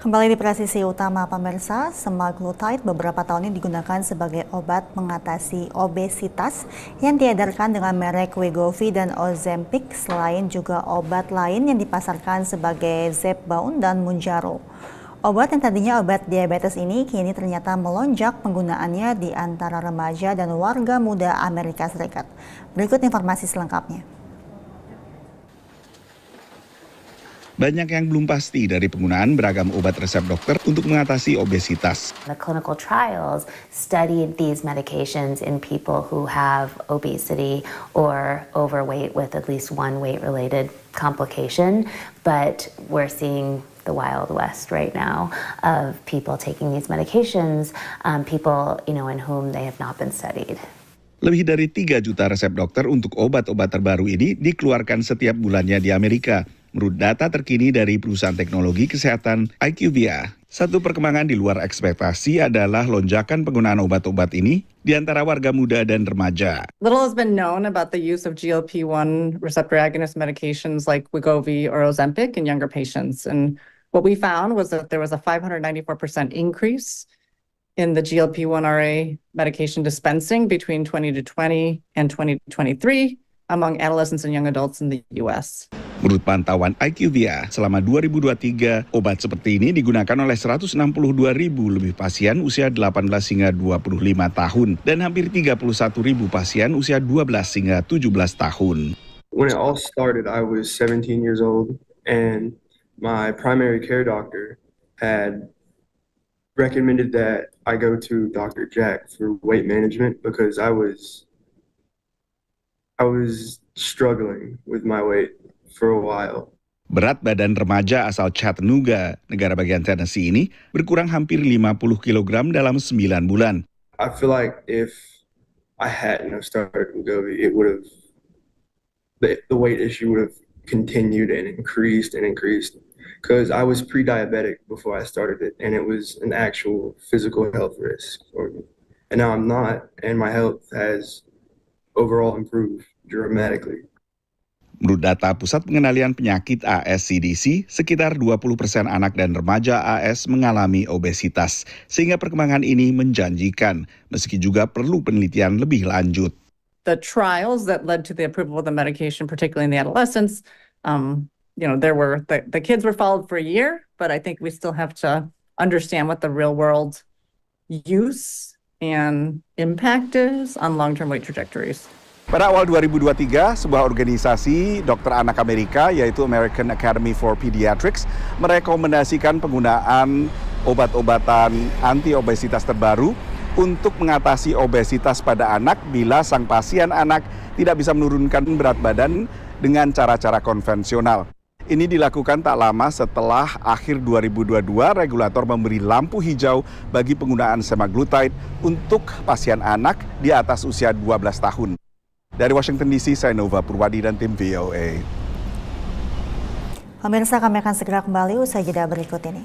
Kembali di presisi utama pemirsa, semaglutide beberapa tahun ini digunakan sebagai obat mengatasi obesitas yang diedarkan dengan merek Wegovy dan Ozempic, selain juga obat lain yang dipasarkan sebagai Zepbound dan Mounjaro. Obat yang tadinya obat diabetes ini kini ternyata melonjak penggunaannya di antara remaja dan warga muda Amerika Serikat. Berikut informasi selengkapnya. Banyak yang belum pasti dari penggunaan beragam obat resep dokter untuk mengatasi obesitas. The clinical trials studied these medications in people who have obesity or overweight with at least one weight-related complication, but we're seeing the Wild West right now of people taking these medications, people in whom they have not been studied. Lebih dari 3 juta resep dokter untuk obat-obat terbaru ini dikeluarkan setiap bulannya di Amerika. Menurut data terkini dari perusahaan teknologi kesehatan IQVIA, satu perkembangan di luar ekspektasi adalah lonjakan penggunaan obat-obat ini di antara warga muda dan remaja. Little has been known about the use of GLP-1 receptor agonist medications like Wegovy or Ozempic in younger patients. And what we found was that there was a 594% increase in the GLP-1RA medication dispensing between 2020 and 2023 among adolescents and young adults in the U.S. Menurut pantauan IQVIA, selama 2023, obat seperti ini digunakan oleh 162.000 lebih pasien usia 18 hingga 25 tahun dan hampir 31.000 pasien usia 12 hingga 17 tahun. When it all started, I was 17 years old and my primary care doctor had recommended that I go to Dr. Jack for weight management because I was struggling with my weight for a while. Berat badan remaja asal Chattanooga, negara bagian Tennessee ini berkurang hampir 50 kg dalam 9 bulan. I feel like if I hadn't started Wegovy, it would have the weight issue would have continued and increased because I was pre-diabetic before I started it, and it was an actual physical health risk for me. And now I'm not, and my health has overall improved dramatically. Menurut data Pusat Pengendalian Penyakit AS CDC, sekitar 20% anak dan remaja AS mengalami obesitas, sehingga perkembangan ini menjanjikan, meski juga perlu penelitian lebih lanjut. The trials that led to the approval of the medication, particularly in the adolescents, the kids were followed for a year, but I think we still have to understand what the real world use and impact is on long-term weight trajectories. Pada awal 2023, sebuah organisasi dokter anak Amerika, yaitu American Academy for Pediatrics, merekomendasikan penggunaan obat-obatan anti-obesitas terbaru untuk mengatasi obesitas pada anak bila sang pasien anak tidak bisa menurunkan berat badan dengan cara-cara konvensional. Ini dilakukan tak lama setelah akhir 2022, regulator memberi lampu hijau bagi penggunaan semaglutide untuk pasien anak di atas usia 12 tahun. Dari Washington DC, saya Nova Purwadi dan tim VOA. Pemirsa, kami akan segera kembali usai jeda berikut ini.